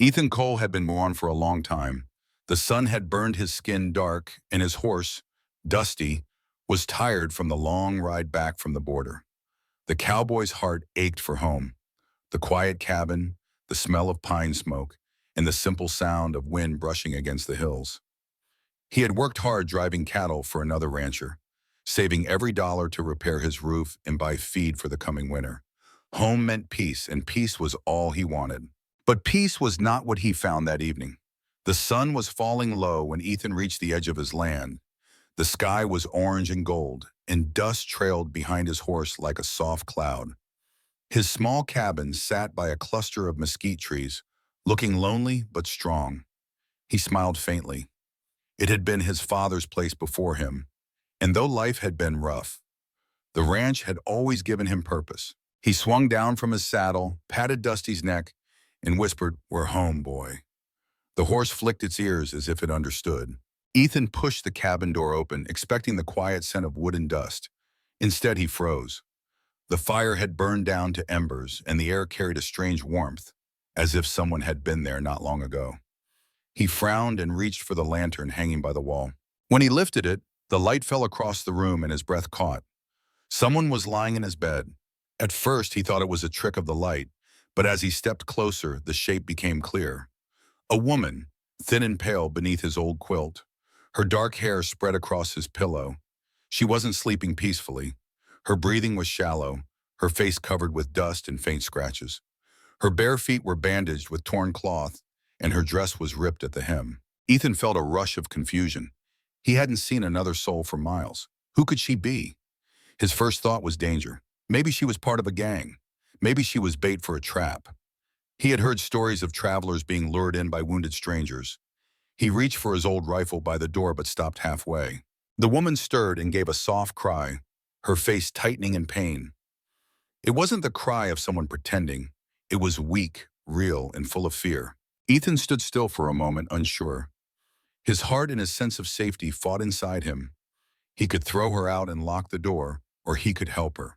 Ethan Cole had been gone for a long time. The sun had burned his skin dark, and his horse, Dusty, was tired from the long ride back from the border. The cowboy's heart ached for home. The quiet cabin, the smell of pine smoke, and the simple sound of wind brushing against the hills. He had worked hard driving cattle for another rancher, saving every dollar to repair his roof and buy feed for the coming winter. Home meant peace, and peace was all he wanted. But peace was not what he found that evening. The sun was falling low when Ethan reached the edge of his land. The sky was orange and gold, and dust trailed behind his horse like a soft cloud. His small cabin sat by a cluster of mesquite trees, looking lonely but strong. He smiled faintly. It had been his father's place before him, and though life had been rough, the ranch had always given him purpose. He swung down from his saddle, patted Dusty's neck, and whispered, "We're home, boy." The horse flicked its ears as if it understood. Ethan pushed the cabin door open, expecting the quiet scent of wood and dust. Instead, he froze. The fire had burned down to embers, and the air carried a strange warmth, as if someone had been there not long ago. He frowned and reached for the lantern hanging by the wall. When he lifted it, the light fell across the room and his breath caught. Someone was lying in his bed. At first, he thought it was a trick of the light, but as he stepped closer, the shape became clear. A woman, thin and pale beneath his old quilt. Her dark hair spread across his pillow. She wasn't sleeping peacefully. Her breathing was shallow, her face covered with dust and faint scratches. Her bare feet were bandaged with torn cloth, and her dress was ripped at the hem. Ethan felt a rush of confusion. He hadn't seen another soul for miles. Who could she be? His first thought was danger. Maybe she was part of a gang. Maybe she was bait for a trap. He had heard stories of travelers being lured in by wounded strangers. He reached for his old rifle by the door but stopped halfway. The woman stirred and gave a soft cry, her face tightening in pain. It wasn't the cry of someone pretending. It was weak, real, and full of fear. Ethan stood still for a moment, unsure. His heart and his sense of safety fought inside him. He could throw her out and lock the door, or he could help her.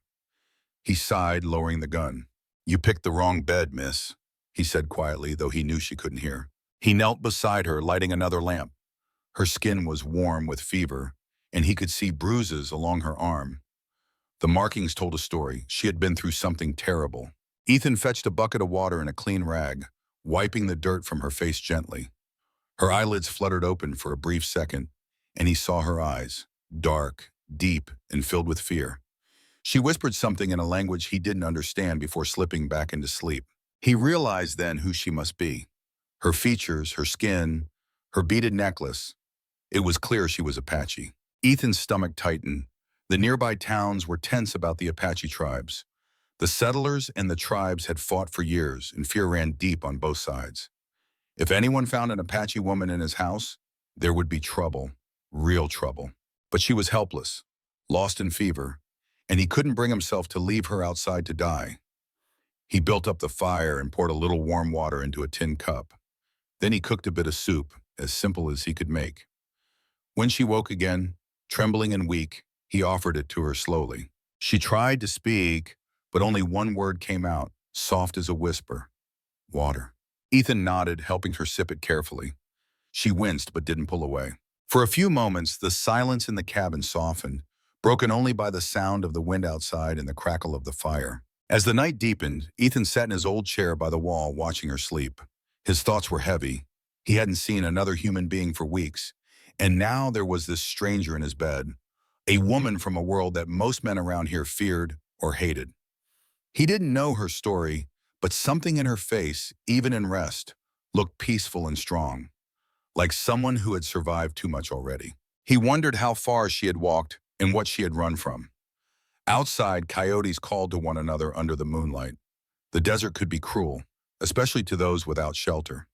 He sighed, lowering the gun. "You picked the wrong bed, miss," he said quietly, though he knew she couldn't hear. He knelt beside her, lighting another lamp. Her skin was warm with fever, and he could see bruises along her arm. The markings told a story. She had been through something terrible. Ethan fetched a bucket of water and a clean rag, wiping the dirt from her face gently. Her eyelids fluttered open for a brief second, and he saw her eyes, dark, deep, and filled with fear. She whispered something in a language he didn't understand before slipping back into sleep. He realized then who she must be. Her features, her skin, her beaded necklace. It was clear she was Apache. Ethan's stomach tightened. The nearby towns were tense about the Apache tribes. The settlers and the tribes had fought for years, and fear ran deep on both sides. If anyone found an Apache woman in his house, there would be trouble, real trouble. But she was helpless, lost in fever, and he couldn't bring himself to leave her outside to die. He built up the fire and poured a little warm water into a tin cup. Then he cooked a bit of soup, as simple as he could make. When she woke again, trembling and weak, he offered it to her slowly. She tried to speak, but only one word came out, soft as a whisper. "Water." Ethan nodded, helping her sip it carefully. She winced but didn't pull away. For a few moments, the silence in the cabin softened, broken only by the sound of the wind outside and the crackle of the fire. As the night deepened, Ethan sat in his old chair by the wall, watching her sleep. His thoughts were heavy. He hadn't seen another human being for weeks, and now there was this stranger in his bed, a woman from a world that most men around here feared or hated. He didn't know her story, but something in her face, even in rest, looked peaceful and strong, like someone who had survived too much already. He wondered how far she had walked and what she had run from. Outside, coyotes called to one another under the moonlight. The desert could be cruel, especially to those without shelter.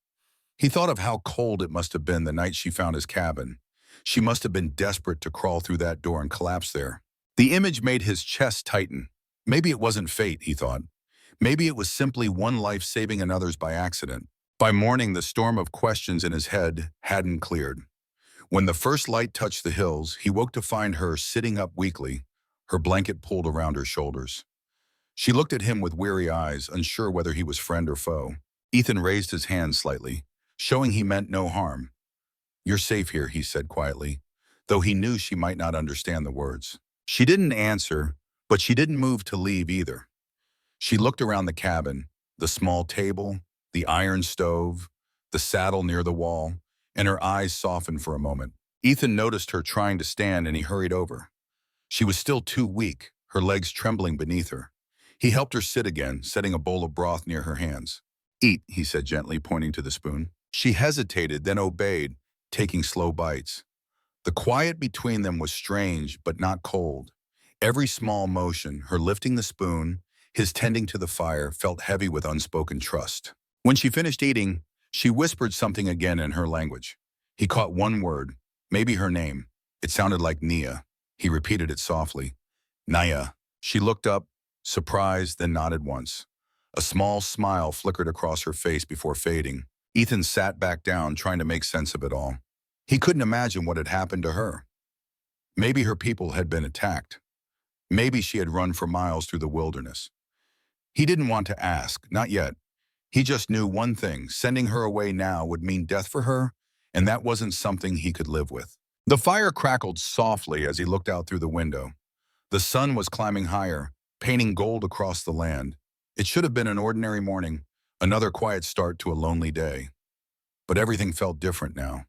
He thought of how cold it must have been the night she found his cabin. She must have been desperate to crawl through that door and collapse there. The image made his chest tighten. Maybe it wasn't fate, he thought. Maybe it was simply one life saving another's by accident. By morning, the storm of questions in his head hadn't cleared. When the first light touched the hills, he woke to find her sitting up weakly, her blanket pulled around her shoulders. She looked at him with weary eyes, unsure whether he was friend or foe. Ethan raised his hand slightly, showing he meant no harm. "You're safe here," he said quietly, though he knew she might not understand the words. She didn't answer, but she didn't move to leave either. She looked around the cabin, the small table, the iron stove, the saddle near the wall, and her eyes softened for a moment. Ethan noticed her trying to stand and he hurried over. She was still too weak, her legs trembling beneath her. He helped her sit again, setting a bowl of broth near her hands. "Eat," he said gently, pointing to the spoon. She hesitated, then obeyed, taking slow bites. The quiet between them was strange, but not cold. Every small motion, her lifting the spoon, his tending to the fire, felt heavy with unspoken trust. When she finished eating, she whispered something again in her language. He caught one word, maybe her name. It sounded like Nia. He repeated it softly. "Naya." She looked up, surprised, then nodded once. A small smile flickered across her face before fading. Ethan sat back down, trying to make sense of it all. He couldn't imagine what had happened to her. Maybe her people had been attacked. Maybe she had run for miles through the wilderness. He didn't want to ask, not yet. He just knew one thing: sending her away now would mean death for her, and that wasn't something he could live with. The fire crackled softly as he looked out through the window. The sun was climbing higher, painting gold across the land. It should have been an ordinary morning, another quiet start to a lonely day. But everything felt different now.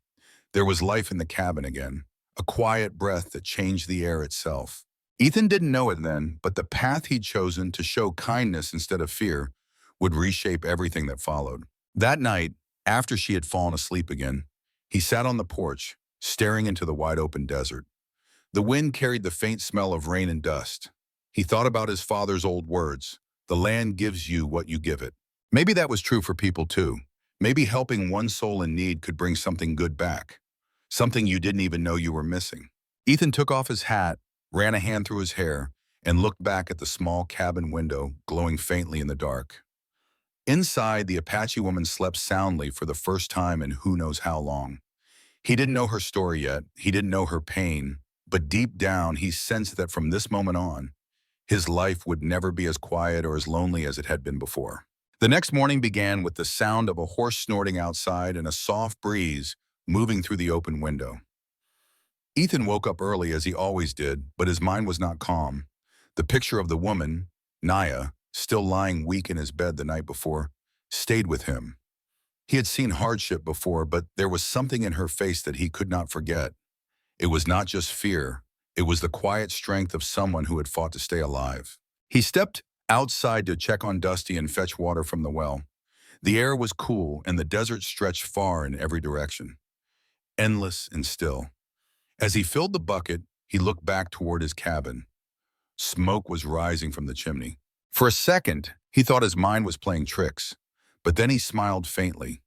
There was life in the cabin again, a quiet breath that changed the air itself. Ethan didn't know it then, but the path he'd chosen to show kindness instead of fear would reshape everything that followed. That night, after she had fallen asleep again, he sat on the porch, staring into the wide-open desert. The wind carried the faint smell of rain and dust. He thought about his father's old words: "The land gives you what you give it." Maybe that was true for people too. Maybe helping one soul in need could bring something good back, something you didn't even know you were missing. Ethan took off his hat, ran a hand through his hair, and looked back at the small cabin window glowing faintly in the dark. Inside, the Apache woman slept soundly for the first time in who knows how long. He didn't know her story yet, he didn't know her pain, but deep down he sensed that from this moment on, his life would never be as quiet or as lonely as it had been before. The next morning began with the sound of a horse snorting outside and a soft breeze moving through the open window. Ethan woke up early as he always did, but his mind was not calm. The picture of the woman, Naya, still lying weak in his bed the night before, stayed with him. He had seen hardship before, but there was something in her face that he could not forget. It was not just fear, it was the quiet strength of someone who had fought to stay alive. He stepped outside to check on Dusty and fetch water from the well. The air was cool and the desert stretched far in every direction, endless and still. As he filled the bucket, he looked back toward his cabin. Smoke was rising from the chimney. For a second, he thought his mind was playing tricks, but then he smiled faintly.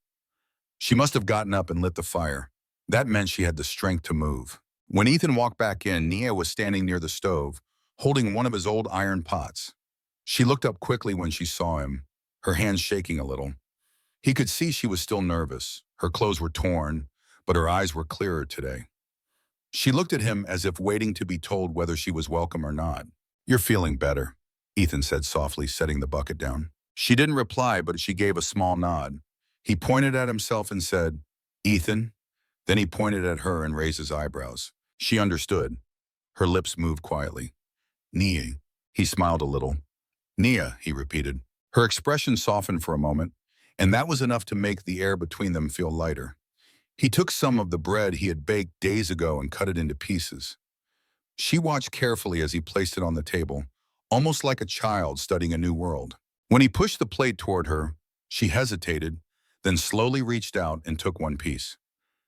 She must have gotten up and lit the fire. That meant she had the strength to move. When Ethan walked back in, Nia was standing near the stove, holding one of his old iron pots. She looked up quickly when she saw him, her hands shaking a little. He could see she was still nervous. Her clothes were torn, but her eyes were clearer today. She looked at him as if waiting to be told whether she was welcome or not. "You're feeling better," Ethan said softly, setting the bucket down. She didn't reply, but she gave a small nod. He pointed at himself and said, "Ethan?" Then he pointed at her and raised his eyebrows. She understood. Her lips moved quietly. "Nia." He smiled a little. "Nia," he repeated. Her expression softened for a moment, and that was enough to make the air between them feel lighter. He took some of the bread he had baked days ago and cut it into pieces. She watched carefully as he placed it on the table, almost like a child studying a new world. When he pushed the plate toward her, she hesitated, then slowly reached out and took one piece.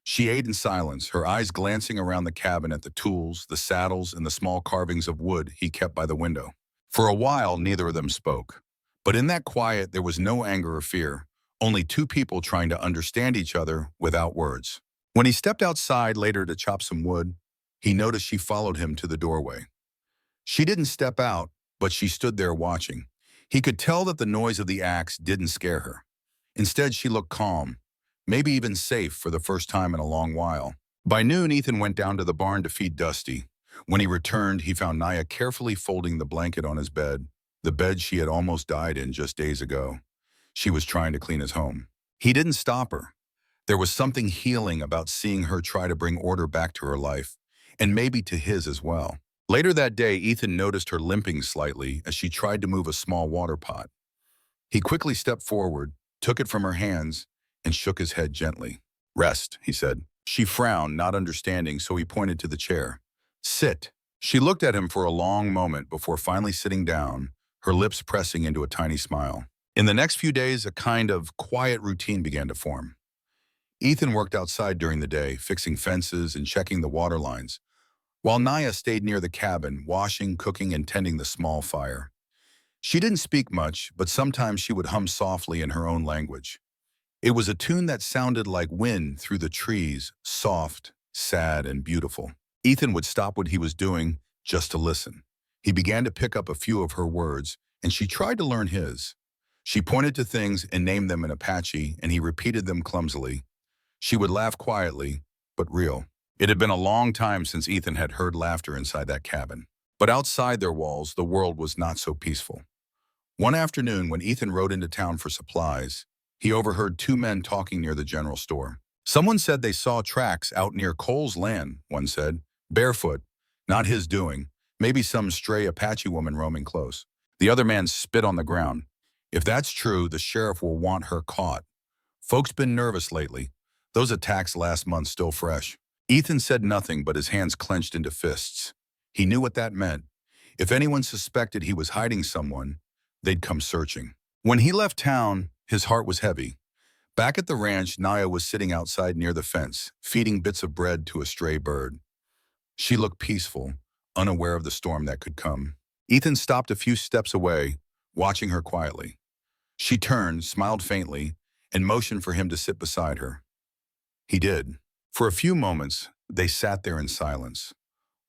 She ate in silence, her eyes glancing around the cabin at the tools, the saddles, and the small carvings of wood he kept by the window. For a while, neither of them spoke. But in that quiet, there was no anger or fear, only two people trying to understand each other without words. When he stepped outside later to chop some wood, he noticed she followed him to the doorway. She didn't step out, but she stood there watching. He could tell that the noise of the axe didn't scare her. Instead, she looked calm, maybe even safe for the first time in a long while. By noon, Ethan went down to the barn to feed Dusty. When he returned, he found Naya carefully folding the blanket on his bed, the bed she had almost died in just days ago. She was trying to clean his home. He didn't stop her. There was something healing about seeing her try to bring order back to her life, and maybe to his as well. Later that day, Ethan noticed her limping slightly as she tried to move a small water pot. He quickly stepped forward, took it from her hands, and shook his head gently. "Rest," he said. She frowned, not understanding, so he pointed to the chair. "Sit." She looked at him for a long moment before finally sitting down, her lips pressing into a tiny smile. In the next few days, a kind of quiet routine began to form. Ethan worked outside during the day, fixing fences and checking the water lines, while Naya stayed near the cabin, washing, cooking, and tending the small fire. She didn't speak much, but sometimes she would hum softly in her own language. It was a tune that sounded like wind through the trees, soft, sad, and beautiful. Ethan would stop what he was doing just to listen. He began to pick up a few of her words, and she tried to learn his. She pointed to things and named them in Apache, and he repeated them clumsily. She would laugh quietly, but real. It had been a long time since Ethan had heard laughter inside that cabin. But outside their walls, the world was not so peaceful. One afternoon, when Ethan rode into town for supplies, he overheard two men talking near the general store. Someone said they saw tracks out near Cole's land, one said. Barefoot. Not his doing. Maybe some stray Apache woman roaming close. The other man spit on the ground. If that's true, the sheriff will want her caught. Folks been nervous lately. Those attacks last month still fresh. Ethan said nothing, but his hands clenched into fists. He knew what that meant. If anyone suspected he was hiding someone, they'd come searching. When he left town, his heart was heavy. Back at the ranch, Naya was sitting outside near the fence, feeding bits of bread to a stray bird. She looked peaceful, unaware of the storm that could come. Ethan stopped a few steps away, watching her quietly. She turned, smiled faintly, and motioned for him to sit beside her. He did. For a few moments, they sat there in silence,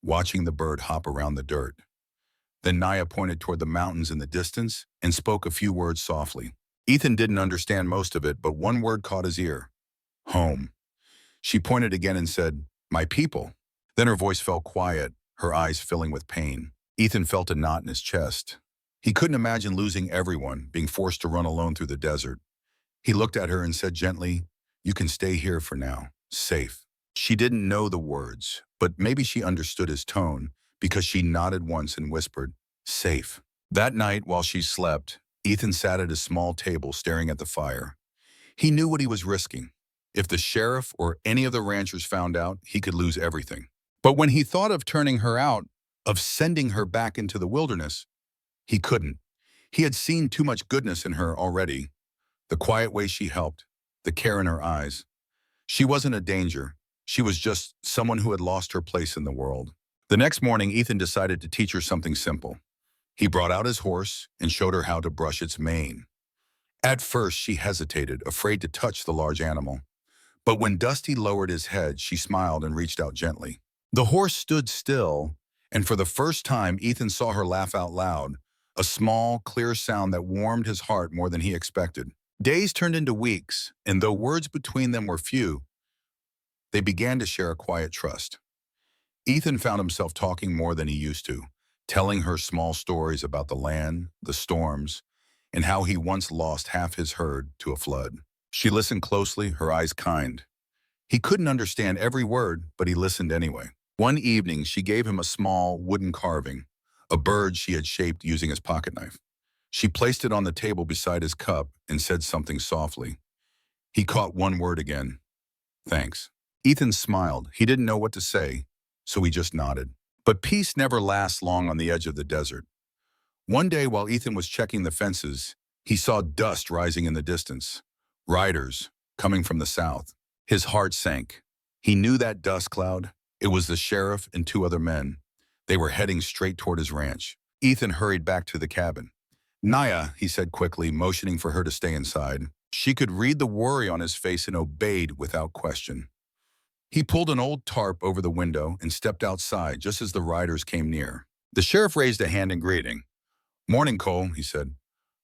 watching the bird hop around the dirt. Then Naya pointed toward the mountains in the distance and spoke a few words softly. Ethan didn't understand most of it, but one word caught his ear. Home. She pointed again and said, "My people." Then her voice fell quiet, her eyes filling with pain. Ethan felt a knot in his chest. He couldn't imagine losing everyone, being forced to run alone through the desert. He looked at her and said gently, "You can stay here for now, safe." She didn't know the words, but maybe she understood his tone because she nodded once and whispered, "Safe." That night, while she slept, Ethan sat at his small table staring at the fire. He knew what he was risking. If the sheriff or any of the ranchers found out, he could lose everything. But when he thought of turning her out, of sending her back into the wilderness, he couldn't. He had seen too much goodness in her already. The quiet way she helped, the care in her eyes. She wasn't a danger. She was just someone who had lost her place in the world. The next morning, Ethan decided to teach her something simple. He brought out his horse and showed her how to brush its mane. At first, she hesitated, afraid to touch the large animal. But when Dusty lowered his head, she smiled and reached out gently. The horse stood still, and for the first time, Ethan saw her laugh out loud, a small, clear sound that warmed his heart more than he expected. Days turned into weeks, and though words between them were few, they began to share a quiet trust. Ethan found himself talking more than he used to, telling her small stories about the land, the storms, and how he once lost half his herd to a flood. She listened closely, her eyes kind. He couldn't understand every word, but he listened anyway. One evening, she gave him a small wooden carving, a bird she had shaped using his pocket knife. She placed it on the table beside his cup and said something softly. He caught one word again. "Thanks." Ethan smiled. He didn't know what to say, so he just nodded. But peace never lasts long on the edge of the desert. One day, while Ethan was checking the fences, he saw dust rising in the distance. Riders coming from the south. His heart sank. He knew that dust cloud. It was the sheriff and two other men. They were heading straight toward his ranch. Ethan hurried back to the cabin. "Naya," he said quickly, motioning for her to stay inside. She could read the worry on his face and obeyed without question. He pulled an old tarp over the window and stepped outside just as the riders came near. The sheriff raised a hand in greeting. "Morning, Cole," he said.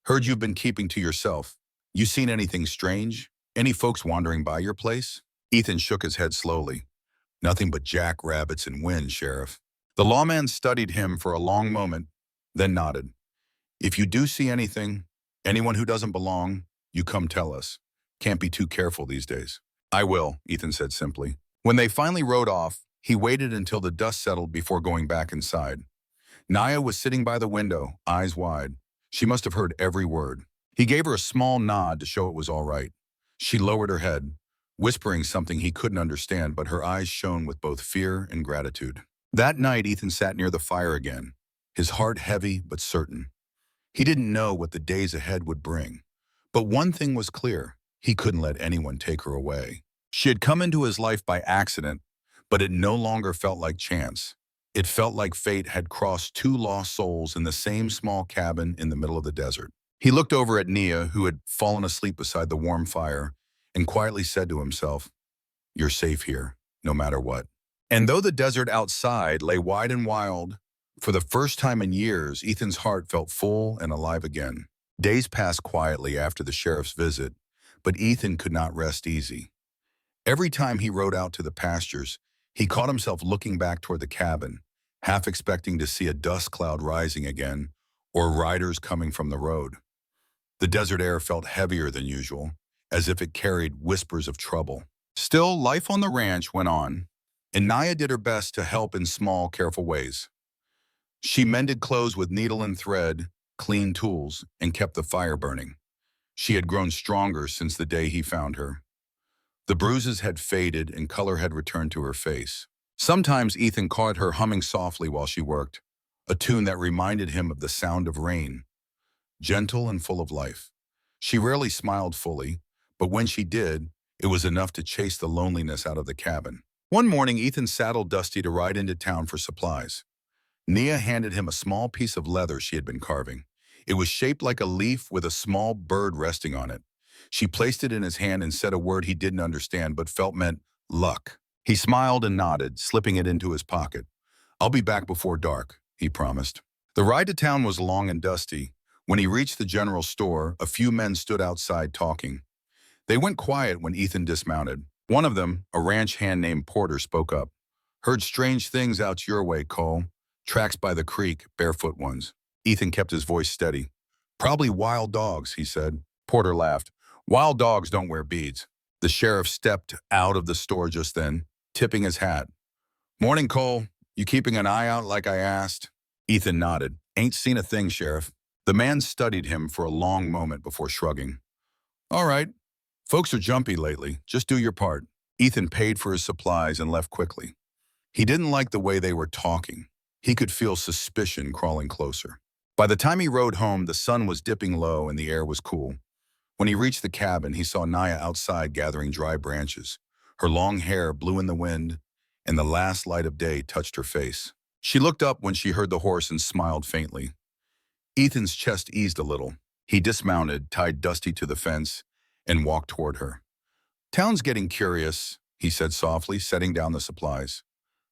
"Heard you've been keeping to yourself. You seen anything strange? Any folks wandering by your place?" Ethan shook his head slowly. "Nothing but jackrabbits and wind, Sheriff." The lawman studied him for a long moment, then nodded. "If you do see anything, anyone who doesn't belong, You come tell us. Can't be too careful these days. I will, Ethan said simply. When they finally rode off, he waited until the dust settled before going back inside. Naya was sitting by the window, eyes wide. She must have heard every word. He gave her a small nod to show it was all right. She lowered her head, whispering something he couldn't understand, but her eyes shone with both fear and gratitude. That night, Ethan sat near the fire again, his heart heavy but certain. He didn't know what the days ahead would bring. But one thing was clear, he couldn't let anyone take her away. She had come into his life by accident, but it no longer felt like chance. It felt like fate had crossed two lost souls in the same small cabin in the middle of the desert. He looked over at Nia, who had fallen asleep beside the warm fire, and quietly said to himself, "You're safe here, no matter what." And though the desert outside lay wide and wild, for the first time in years, Ethan's heart felt full and alive again. Days passed quietly after the sheriff's visit, but Ethan could not rest easy. Every time he rode out to the pastures, he caught himself looking back toward the cabin, half expecting to see a dust cloud rising again or riders coming from the road. The desert air felt heavier than usual, as if it carried whispers of trouble. Still, life on the ranch went on, and Naya did her best to help in small, careful ways. She mended clothes with needle and thread, cleaned tools, and kept the fire burning. She had grown stronger since the day he found her. The bruises had faded and color had returned to her face. Sometimes Ethan caught her humming softly while she worked, a tune that reminded him of the sound of rain, gentle and full of life. She rarely smiled fully, but when she did, it was enough to chase the loneliness out of the cabin. One morning, Ethan saddled Dusty to ride into town for supplies. Nia handed him a small piece of leather she had been carving. It was shaped like a leaf with a small bird resting on it. She placed it in his hand and said a word he didn't understand but felt meant luck. He smiled and nodded, slipping it into his pocket. "I'll be back before dark," he promised. The ride to town was long and dusty. When he reached the general store, a few men stood outside talking. They went quiet when Ethan dismounted. One of them, a ranch hand named Porter, spoke up. "Heard strange things out your way, Cole. Tracks by the creek, barefoot ones." Ethan kept his voice steady. "Probably wild dogs," he said. Porter laughed. "Wild dogs don't wear beads." The sheriff stepped out of the store just then, tipping his hat. "Morning, Cole. You keeping an eye out like I asked?" Ethan nodded. "Ain't seen a thing, Sheriff." The man studied him for a long moment before shrugging. "All right. Folks are jumpy lately. Just do your part." Ethan paid for his supplies and left quickly. He didn't like the way they were talking. He could feel suspicion crawling closer. By the time he rode home, the sun was dipping low and the air was cool. When he reached the cabin, he saw Naya outside gathering dry branches. Her long hair blew in the wind, and the last light of day touched her face. She looked up when she heard the horse and smiled faintly. Ethan's chest eased a little. He dismounted, tied Dusty to the fence, and walked toward her. "Town's getting curious," he said softly, setting down the supplies.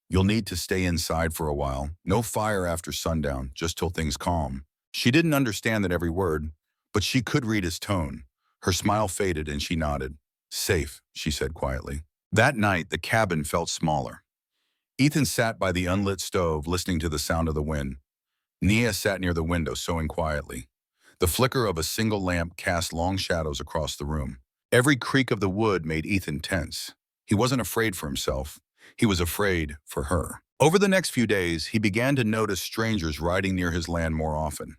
"You'll need to stay inside for a while. No fire after sundown, just till things calm." She didn't understand that every word, but she could read his tone. Her smile faded and she nodded. "Safe," she said quietly. That night, the cabin felt smaller. Ethan sat by the unlit stove, listening to the sound of the wind. Nia sat near the window, sewing quietly. The flicker of a single lamp cast long shadows across the room. Every creak of the wood made Ethan tense. He wasn't afraid for himself. He was afraid for her. Over the next few days, he began to notice strangers riding near his land more often.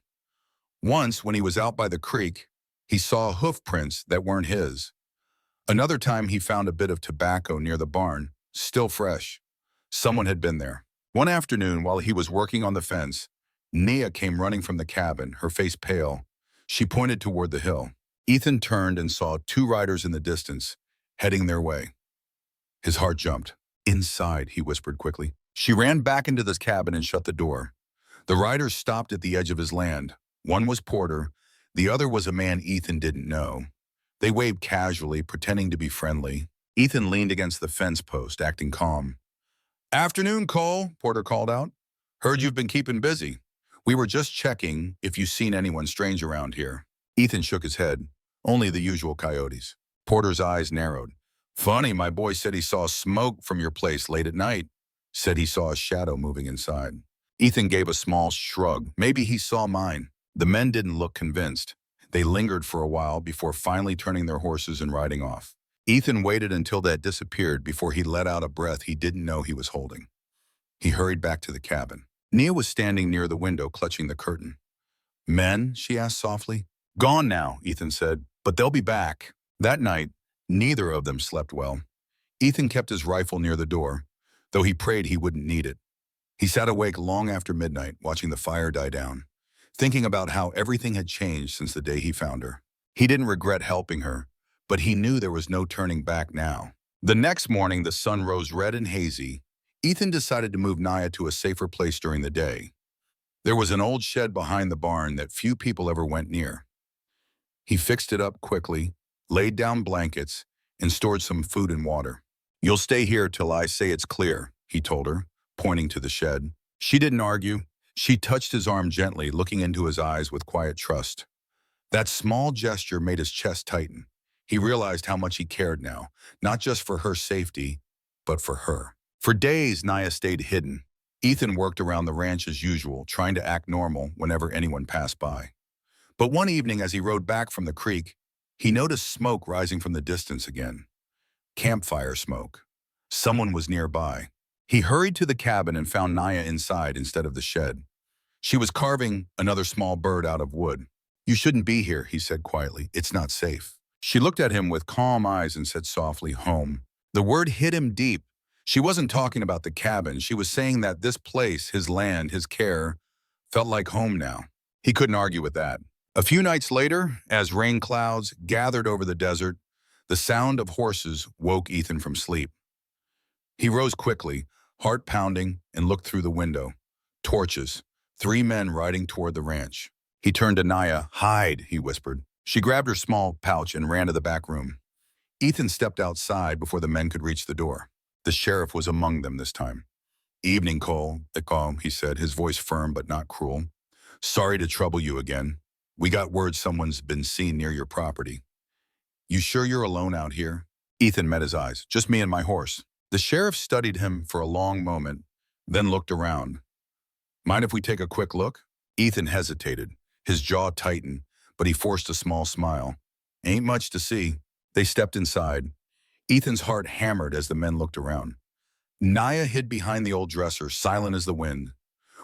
Once, when he was out by the creek, he saw hoof prints that weren't his. Another time, he found a bit of tobacco near the barn, still fresh. Someone had been there. One afternoon, while he was working on the fence, Nia came running from the cabin, her face pale. She pointed toward the hill. Ethan turned and saw two riders in the distance, heading their way. His heart jumped. "Inside," he whispered quickly. She ran back into the cabin and shut the door. The riders stopped at the edge of his land. One was Porter. The other was a man Ethan didn't know. They waved casually, pretending to be friendly. Ethan leaned against the fence post, acting calm. "Afternoon, Cole," Porter called out. "Heard you've been keeping busy. We were just checking if you've seen anyone strange around here." Ethan shook his head. "Only the usual coyotes." Porter's eyes narrowed. "Funny, my boy said he saw smoke from your place late at night. Said he saw a shadow moving inside." Ethan gave a small shrug. "Maybe he saw mine." The men didn't look convinced. They lingered for a while before finally turning their horses and riding off. Ethan waited until they had disappeared before he let out a breath he didn't know he was holding. He hurried back to the cabin. Nia was standing near the window, clutching the curtain. "Men?" she asked softly. "Gone now," Ethan said, "but they'll be back." That night, neither of them slept well. Ethan kept his rifle near the door, though he prayed he wouldn't need it. He sat awake long after midnight, watching the fire die down, thinking about how everything had changed since the day he found her. He didn't regret helping her, but he knew there was no turning back now. The next morning, the sun rose red and hazy. Ethan decided to move Naya to a safer place during the day. There was an old shed behind the barn that few people ever went near. He fixed it up quickly, laid down blankets, and stored some food and water. "You'll stay here till I say it's clear," he told her, pointing to the shed. She didn't argue. She touched his arm gently, looking into his eyes with quiet trust. That small gesture made his chest tighten. He realized how much he cared now, not just for her safety, but for her. For days, Naya stayed hidden. Ethan worked around the ranch as usual, trying to act normal whenever anyone passed by. But one evening, as he rode back from the creek, he noticed smoke rising from the distance again. Campfire smoke. Someone was nearby. He hurried to the cabin and found Naya inside instead of the shed. She was carving another small bird out of wood. "You shouldn't be here," he said quietly. "It's not safe." She looked at him with calm eyes and said softly, "Home." The word hit him deep. She wasn't talking about the cabin. She was saying that this place, his land, his care, felt like home now. He couldn't argue with that. A few nights later, as rain clouds gathered over the desert, the sound of horses woke Ethan from sleep. He rose quickly, heart pounding, and looked through the window. Torches, 3 men riding toward the ranch. He turned to Naya. "Hide," he whispered. She grabbed her small pouch and ran to the back room. Ethan stepped outside before the men could reach the door. The sheriff was among them this time. "Evening, Cole," he said, his voice firm but not cruel. "Sorry to trouble you again. We got word someone's been seen near your property." "You sure you're alone out here?" Ethan met his eyes. "Just me and my horse." The sheriff studied him for a long moment, then looked around. "Mind if we take a quick look?" Ethan hesitated. His jaw tightened, but he forced a small smile. "Ain't much to see." They stepped inside. Ethan's heart hammered as the men looked around. Naya hid behind the old dresser, silent as the wind.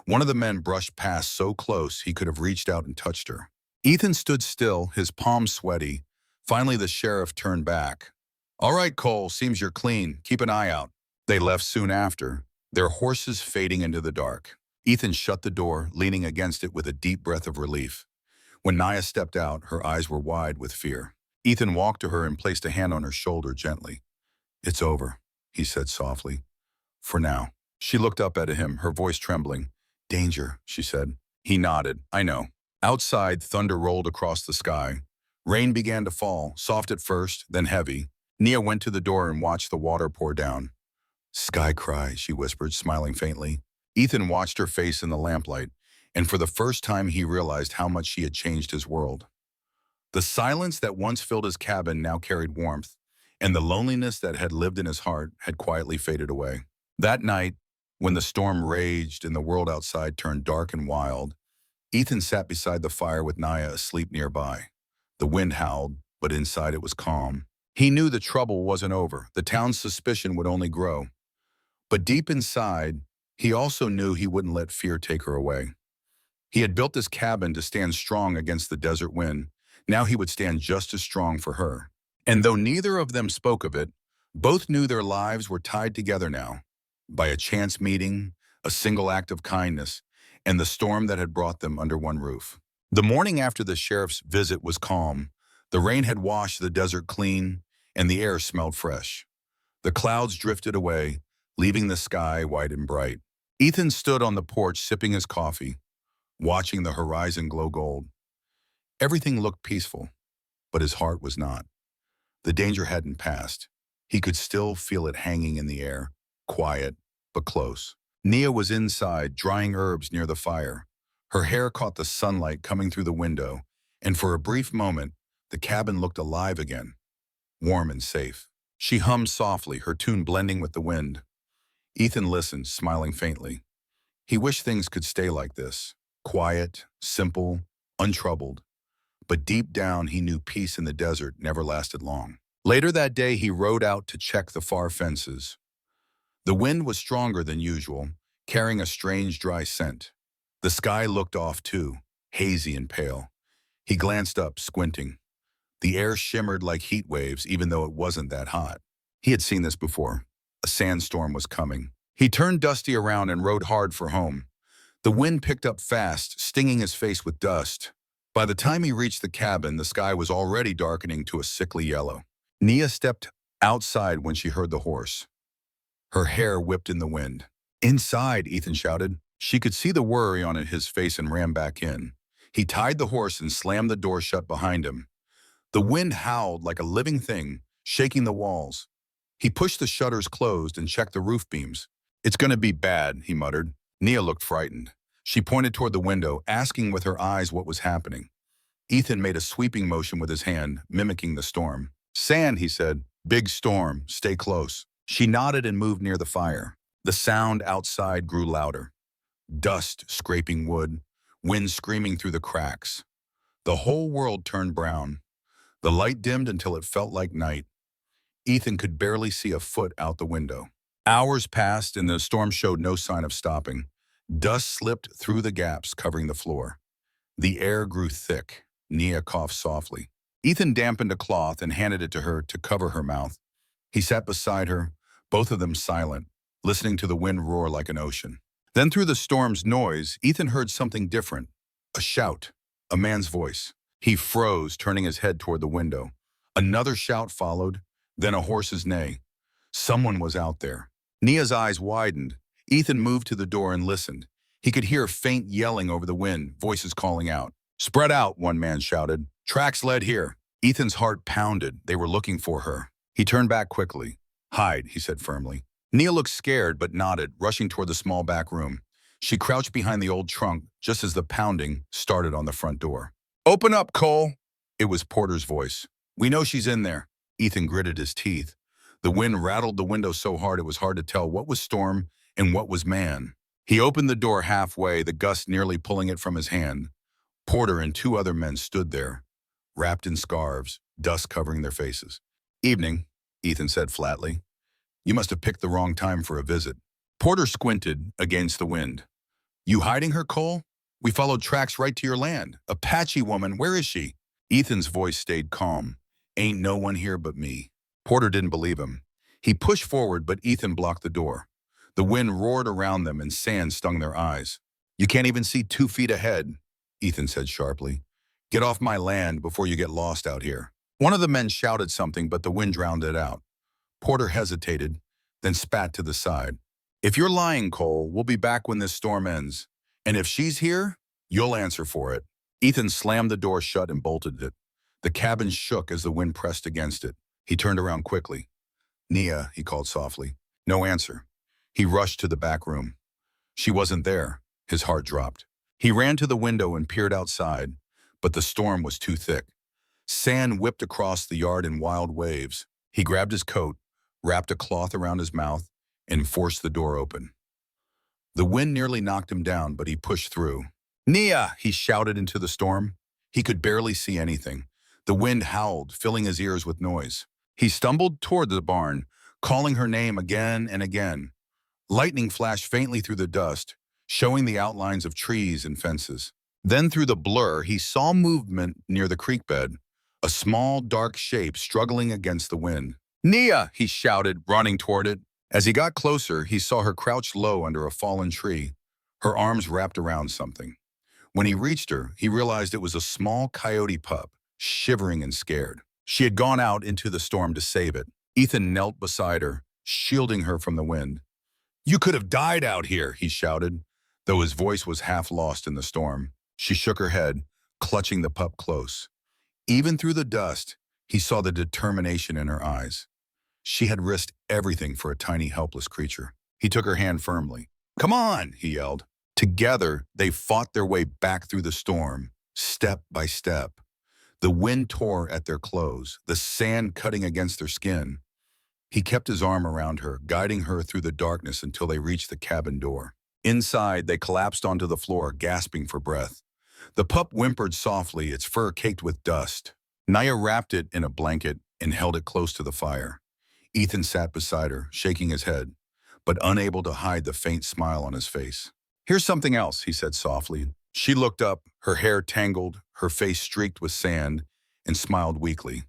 One of the men brushed past so close he could have reached out and touched her. Ethan stood still, his palms sweaty. Finally, the sheriff turned back. "All right, Cole, seems you're clean. Keep an eye out." They left soon after, their horses fading into the dark. Ethan shut the door, leaning against it with a deep breath of relief. When Naya stepped out, her eyes were wide with fear. Ethan walked to her and placed a hand on her shoulder gently. "It's over," he said softly. "For now." She looked up at him, her voice trembling. "Danger," she said. He nodded. "I know." Outside, thunder rolled across the sky. Rain began to fall, soft at first, then heavy. Nia went to the door and watched the water pour down. "Sky cry," she whispered, smiling faintly. Ethan watched her face in the lamplight, and for the first time he realized how much she had changed his world. The silence that once filled his cabin now carried warmth, and the loneliness that had lived in his heart had quietly faded away. That night, when the storm raged and the world outside turned dark and wild, Ethan sat beside the fire with Naya asleep nearby. The wind howled, but inside it was calm. He knew the trouble wasn't over. The town's suspicion would only grow. But deep inside, he also knew he wouldn't let fear take her away. He had built this cabin to stand strong against the desert wind. Now he would stand just as strong for her. And though neither of them spoke of it, both knew their lives were tied together now, by a chance meeting, a single act of kindness, and the storm that had brought them under one roof. The morning after the sheriff's visit was calm. The rain had washed the desert clean, and the air smelled fresh. The clouds drifted away, leaving the sky white and bright. Ethan stood on the porch sipping his coffee, watching the horizon glow gold. Everything looked peaceful, but his heart was not. The danger hadn't passed. He could still feel it hanging in the air, quiet, but close. Nia was inside, drying herbs near the fire. Her hair caught the sunlight coming through the window, and for a brief moment, the cabin looked alive again, warm and safe. She hummed softly, her tune blending with the wind. Ethan listened, smiling faintly. He wished things could stay like this, quiet, simple, untroubled. but deep down he knew peace in the desert never lasted long. Later that day, he rode out to check the far fences. The wind was stronger than usual, carrying a strange dry scent. The sky looked off too, hazy and pale. He glanced up, squinting. The air shimmered like heat waves, even though it wasn't that hot. He had seen this before. A sandstorm was coming. He turned Dusty around and rode hard for home. The wind picked up fast, stinging his face with dust. By the time he reached the cabin, the sky was already darkening to a sickly yellow. Nia stepped outside when she heard the horse. Her hair whipped in the wind. "Inside," Ethan shouted. She could see the worry on his face and ran back in. He tied the horse and slammed the door shut behind him. The wind howled like a living thing, shaking the walls. He pushed the shutters closed and checked the roof beams. "It's going to be bad," he muttered. Nia looked frightened. She pointed toward the window, asking with her eyes what was happening. Ethan made a sweeping motion with his hand, mimicking the storm. "Sand," he said. "Big storm. Stay close." She nodded and moved near the fire. The sound outside grew louder. Dust scraping wood, wind screaming through the cracks. The whole world turned brown. The light dimmed until it felt like night. Ethan could barely see a foot out the window. Hours passed and the storm showed no sign of stopping. Dust slipped through the gaps covering the floor. The air grew thick. Nia coughed softly. Ethan dampened a cloth and handed it to her to cover her mouth. He sat beside her, both of them silent, listening to the wind roar like an ocean. Then through the storm's noise, Ethan heard something different. A shout, a man's voice. He froze, turning his head toward the window. Another shout followed, then a horse's neigh. Someone was out there. Nia's eyes widened. Ethan moved to the door and listened. He could hear faint yelling over the wind, voices calling out. "Spread out," one man shouted. "Tracks led here." Ethan's heart pounded. They were looking for her. He turned back quickly. "Hide," he said firmly. Nia looked scared but nodded, rushing toward the small back room. She crouched behind the old trunk just as the pounding started on the front door. "Open up, Cole." It was Porter's voice. "We know she's in there." Ethan gritted his teeth. The wind rattled the window so hard it was hard to tell what was storm and what was man. He opened the door halfway, the gust nearly pulling it from his hand. Porter and two other men stood there, wrapped in scarves, dust covering their faces. "Evening," Ethan said flatly. "You must have picked the wrong time for a visit." Porter squinted against the wind. "You hiding her, Cole? We followed tracks right to your land. Apache woman, where is she?" Ethan's voice stayed calm. "Ain't no one here but me." Porter didn't believe him. He pushed forward, but Ethan blocked the door. The wind roared around them and sand stung their eyes. "You can't even see 2 feet ahead," Ethan said sharply. "Get off my land before you get lost out here." One of the men shouted something, but the wind drowned it out. Porter hesitated, then spat to the side. "If you're lying, Cole, we'll be back when this storm ends. And if she's here, you'll answer for it." Ethan slammed the door shut and bolted it. The cabin shook as the wind pressed against it. He turned around quickly. "Nia," he called softly. No answer. He rushed to the back room. She wasn't there. His heart dropped. He ran to the window and peered outside, but the storm was too thick. Sand whipped across the yard in wild waves. He grabbed his coat, wrapped a cloth around his mouth, and forced the door open. The wind nearly knocked him down, but he pushed through. "Nia!" he shouted into the storm. He could barely see anything. The wind howled, filling his ears with noise. He stumbled toward the barn, calling her name again and again. Lightning flashed faintly through the dust, showing the outlines of trees and fences. Then through the blur, he saw movement near the creek bed, a small, dark shape struggling against the wind. "Nia!" he shouted, running toward it. As he got closer, he saw her crouched low under a fallen tree, her arms wrapped around something. When he reached her, he realized it was a small coyote pup, shivering and scared. She had gone out into the storm to save it. Ethan knelt beside her, shielding her from the wind. "You could have died out here," he shouted, though his voice was half lost in the storm. She shook her head, clutching the pup close. Even through the dust, he saw the determination in her eyes. She had risked everything for a tiny, helpless creature. He took her hand firmly. "Come on," he yelled. Together, they fought their way back through the storm, step by step. The wind tore at their clothes, the sand cutting against their skin. He kept his arm around her, guiding her through the darkness until they reached the cabin door. Inside, they collapsed onto the floor, gasping for breath. The pup whimpered softly, its fur caked with dust. Naya wrapped it in a blanket and held it close to the fire. Ethan sat beside her, shaking his head, but unable to hide the faint smile on his face. "Here's something else," he said softly. She looked up, her hair tangled, her face streaked with sand, and smiled weakly.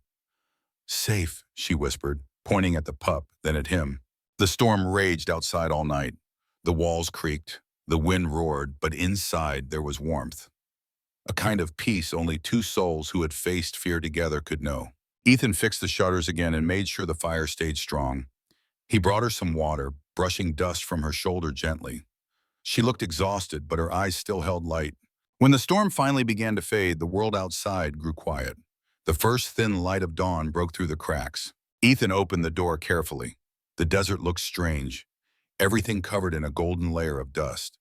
"Safe," she whispered, pointing at the pup, then at him. The storm raged outside all night. The walls creaked, the wind roared, but inside there was warmth. A kind of peace only two souls who had faced fear together could know. Ethan fixed the shutters again and made sure the fire stayed strong. He brought her some water, brushing dust from her shoulder gently. She looked exhausted, but her eyes still held light. When the storm finally began to fade, the world outside grew quiet. The first thin light of dawn broke through the cracks. Ethan opened the door carefully. The desert looked strange, everything covered in a golden layer of dust.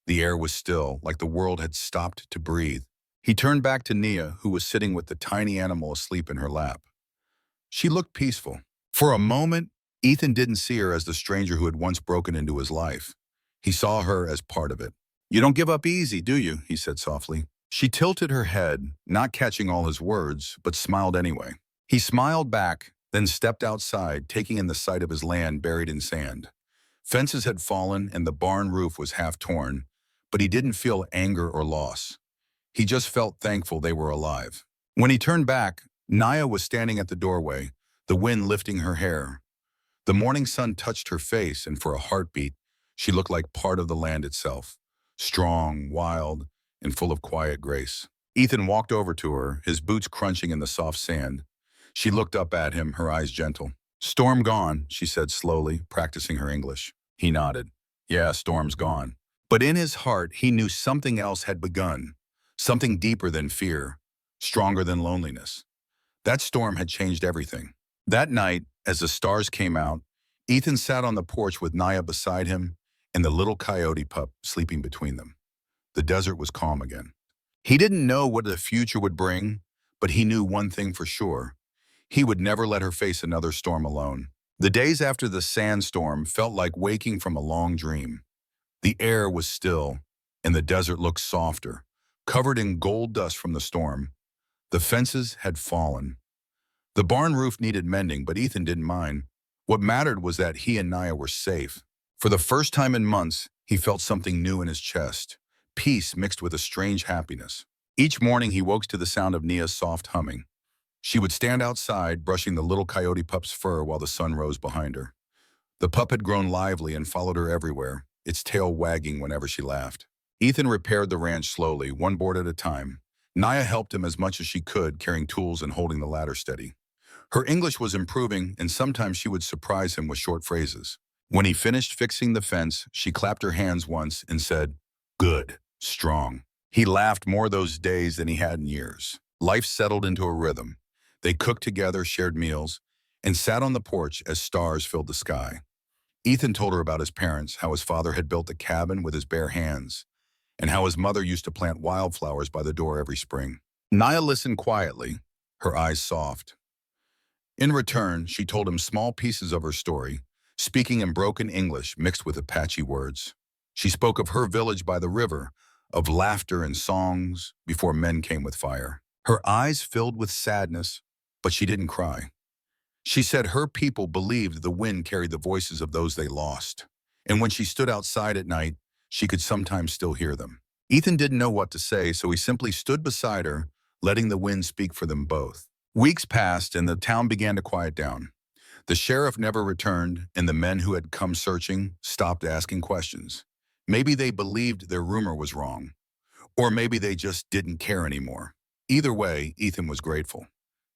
The air was still, like the world had stopped to breathe. He turned back to Nia, who was sitting with the tiny animal asleep in her lap. She looked peaceful. For a moment, Ethan didn't see her as the stranger who had once broken into his life. He saw her as part of it. "You don't give up easy, do you?" he said softly. She tilted her head, not catching all his words, but smiled anyway. He smiled back, then stepped outside, taking in the sight of his land buried in sand. Fences had fallen and the barn roof was half torn, but he didn't feel anger or loss. He just felt thankful they were alive. When he turned back, Naya was standing at the doorway, the wind lifting her hair. The morning sun touched her face, and for a heartbeat, she looked like part of the land itself, strong, wild, and full of quiet grace. Ethan walked over to her, his boots crunching in the soft sand. She looked up at him, her eyes gentle. "Storm gone," she said slowly, practicing her English. He nodded. "Yeah, storm's gone." But in his heart, he knew something else had begun, something deeper than fear, stronger than loneliness. That storm had changed everything. That night, as the stars came out, Ethan sat on the porch with Naya beside him and the little coyote pup sleeping between them. The desert was calm again. He didn't know what the future would bring, but he knew one thing for sure. He would never let her face another storm alone. The days after the sandstorm felt like waking from a long dream. The air was still, and the desert looked softer, covered in gold dust from the storm. The fences had fallen. The barn roof needed mending, but Ethan didn't mind. What mattered was that he and Naya were safe. For the first time in months, he felt something new in his chest, peace mixed with a strange happiness. Each morning he woke to the sound of Nia's soft humming. She would stand outside, brushing the little coyote pup's fur while the sun rose behind her. The pup had grown lively and followed her everywhere, its tail wagging whenever she laughed. Ethan repaired the ranch slowly, one board at a time. Naya helped him as much as she could, carrying tools and holding the ladder steady. Her English was improving, and sometimes she would surprise him with short phrases. When he finished fixing the fence, she clapped her hands once and said, "Good, strong." He laughed more those days than he had in years. Life settled into a rhythm. They cooked together, shared meals, and sat on the porch as stars filled the sky. Ethan told her about his parents, how his father had built a cabin with his bare hands, and how his mother used to plant wildflowers by the door every spring. Naya listened quietly, her eyes soft. In return, she told him small pieces of her story, speaking in broken English mixed with Apache words. She spoke of her village by the river, of laughter and songs before men came with fire. Her eyes filled with sadness, but she didn't cry. She said her people believed the wind carried the voices of those they lost, and when she stood outside at night, she could sometimes still hear them. Ethan didn't know what to say, so he simply stood beside her, letting the wind speak for them both. Weeks passed, and the town began to quiet down. The sheriff never returned, and the men who had come searching stopped asking questions. Maybe they believed their rumor was wrong, or maybe they just didn't care anymore. Either way, Ethan was grateful.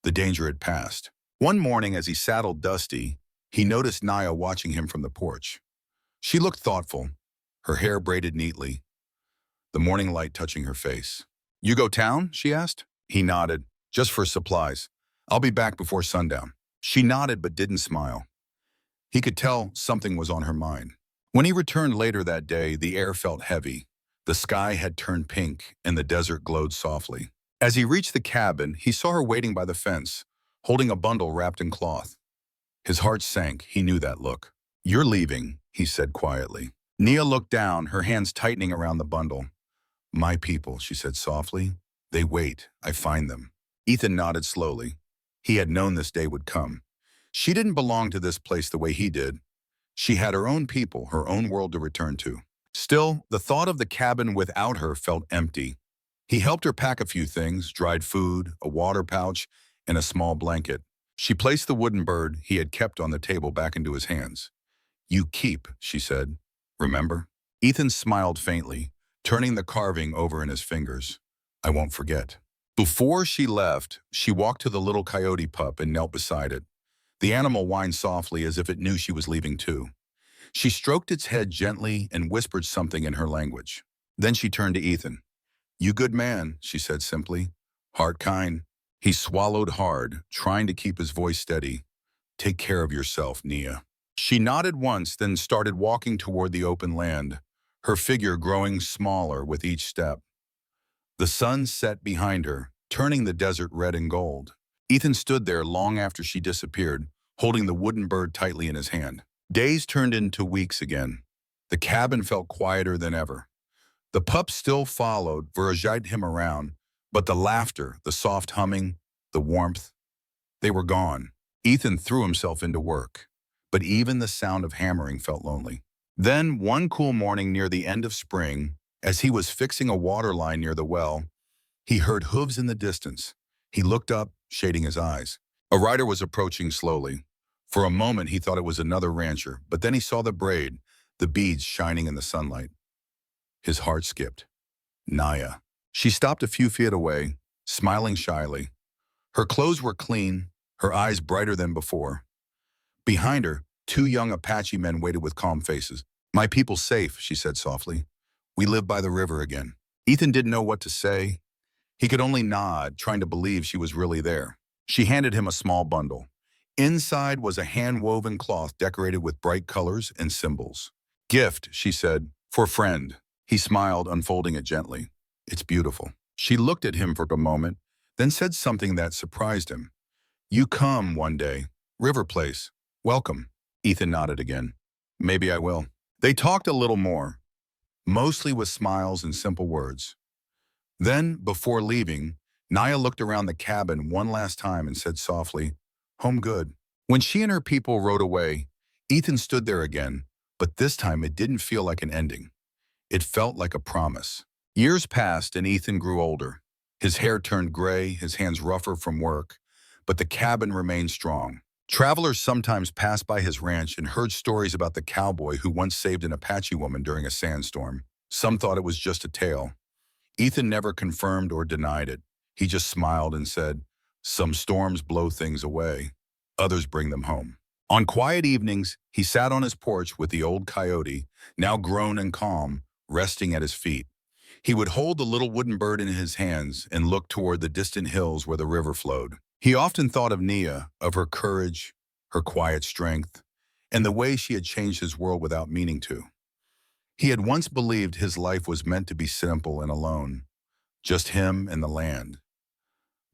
The danger had passed. One morning, as he saddled Dusty, he noticed Naya watching him from the porch. She looked thoughtful, her hair braided neatly, the morning light touching her face. "You go town?" she asked. He nodded. "Just for supplies. I'll be back before sundown." She nodded but didn't smile. He could tell something was on her mind. When he returned later that day, the air felt heavy. The sky had turned pink and the desert glowed softly. As he reached the cabin, he saw her waiting by the fence, holding a bundle wrapped in cloth. His heart sank. He knew that look. "You're leaving," he said quietly. Nia looked down, her hands tightening around the bundle. My people, she said softly. They wait. I find them. Ethan nodded slowly. He had known this day would come. She didn't belong to this place the way he did. She had her own people, her own world to return to. Still, the thought of the cabin without her felt empty. He helped her pack a few things, dried food, a water pouch, and a small blanket. She placed the wooden bird he had kept on the table back into his hands. You keep, she said. Remember? Ethan smiled faintly, turning the carving over in his fingers. I won't forget. Before she left, she walked to the little coyote pup and knelt beside it. The animal whined softly as if it knew she was leaving too. She stroked its head gently and whispered something in her language. Then she turned to Ethan. You good man, she said simply. Heart kind. He swallowed hard, trying to keep his voice steady. Take care of yourself, Nia. She nodded once, then started walking toward the open land, her figure growing smaller with each step. The sun set behind her, turning the desert red and gold. Ethan stood there long after she disappeared, holding the wooden bird tightly in his hand. Days turned into weeks again. The cabin felt quieter than ever. The pup still followed, verged him around, but the laughter, the soft humming, the warmth, they were gone. Ethan threw himself into work, but even the sound of hammering felt lonely. Then, one cool morning near the end of spring, as he was fixing a water line near the well, he heard hooves in the distance. He looked up, shading his eyes. A rider was approaching slowly. For a moment, he thought it was another rancher, but then he saw the braid, the beads shining in the sunlight. His heart skipped. Naya. She stopped a few feet away, smiling shyly. Her clothes were clean, her eyes brighter than before. Behind her, two young Apache men waited with calm faces. My people safe, she said softly. We live by the river again. Ethan didn't know what to say. He could only nod, trying to believe she was really there. She handed him a small bundle. Inside was a hand-woven cloth decorated with bright colors and symbols. Gift, she said, for friend. He smiled, unfolding it gently. It's beautiful. She looked at him for a moment, then said something that surprised him. You come one day. River Place. Welcome. Ethan nodded again. Maybe I will. They talked a little more, mostly with smiles and simple words. Then, before leaving, Naya looked around the cabin one last time and said softly, Home good. When she and her people rode away, Ethan stood there again, but this time it didn't feel like an ending. It felt like a promise. Years passed and Ethan grew older. His hair turned gray, his hands rougher from work, but the cabin remained strong. Travelers sometimes passed by his ranch and heard stories about the cowboy who once saved an Apache woman during a sandstorm. Some thought it was just a tale. Ethan never confirmed or denied it. He just smiled and said, some storms blow things away. Others bring them home. On quiet evenings, he sat on his porch with the old coyote, now grown and calm, resting at his feet. He would hold the little wooden bird in his hands and look toward the distant hills where the river flowed. He often thought of Nia, of her courage, her quiet strength, and the way she had changed his world without meaning to. He had once believed his life was meant to be simple and alone, just him and the land.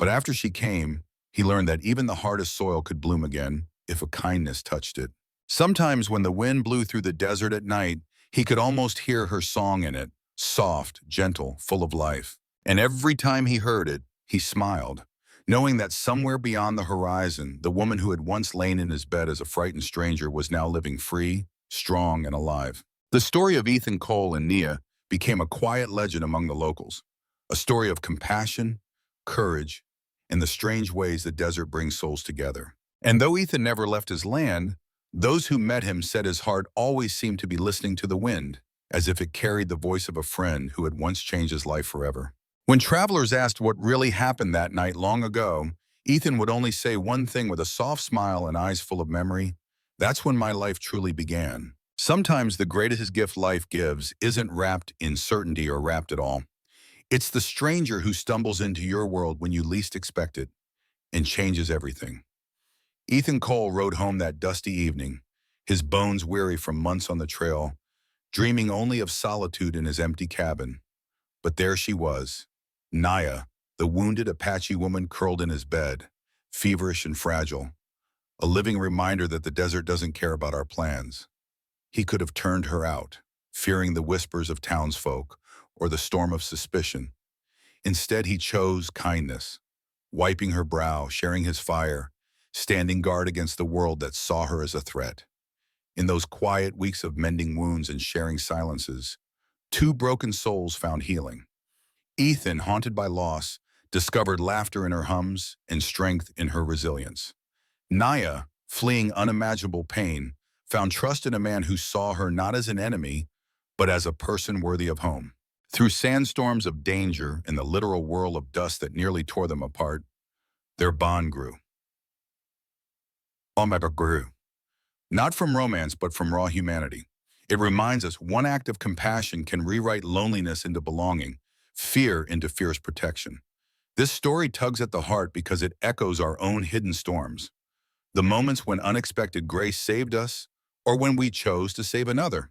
But after she came, he learned that even the hardest soil could bloom again if a kindness touched it. Sometimes when the wind blew through the desert at night, he could almost hear her song in it, soft, gentle, full of life. And every time he heard it, he smiled, knowing that somewhere beyond the horizon, the woman who had once lain in his bed as a frightened stranger was now living free, strong, and alive. The story of Ethan Cole and Nia became a quiet legend among the locals, a story of compassion, courage, and the strange ways the desert brings souls together. And though Ethan never left his land, those who met him said his heart always seemed to be listening to the wind, as if it carried the voice of a friend who had once changed his life forever. When travelers asked what really happened that night long ago, Ethan would only say one thing with a soft smile and eyes full of memory. That's when my life truly began. Sometimes the greatest gift life gives isn't wrapped in certainty or wrapped at all. It's the stranger who stumbles into your world when you least expect it and changes everything. Ethan Cole rode home that dusty evening, his bones weary from months on the trail, dreaming only of solitude in his empty cabin. But there she was, Naya, the wounded Apache woman curled in his bed, feverish and fragile, a living reminder that the desert doesn't care about our plans. He could have turned her out, fearing the whispers of townsfolk, or the storm of suspicion. Instead, he chose kindness, wiping her brow, sharing his fire, standing guard against the world that saw her as a threat. In those quiet weeks of mending wounds and sharing silences, two broken souls found healing. Ethan, haunted by loss, discovered laughter in her hums and strength in her resilience. Naya, fleeing unimaginable pain, found trust in a man who saw her not as an enemy, but as a person worthy of home. Through sandstorms of danger and the literal whirl of dust that nearly tore them apart, their bond grew. Grew. Not from romance, but from raw humanity. It reminds us one act of compassion can rewrite loneliness into belonging, fear into fierce protection. This story tugs at the heart because it echoes our own hidden storms. The moments when unexpected grace saved us, or when we chose to save another.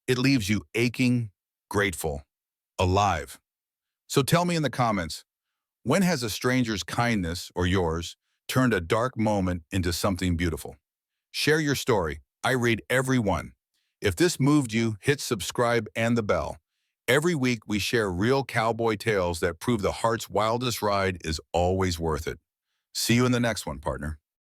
It leaves you aching, grateful, alive. So tell me in the comments, when has a stranger's kindness, or yours, turned a dark moment into something beautiful? Share your story. I read every one. If this moved you, hit subscribe and the bell. Every week we share real cowboy tales that prove the heart's wildest ride is always worth it. See you in the next one, partner.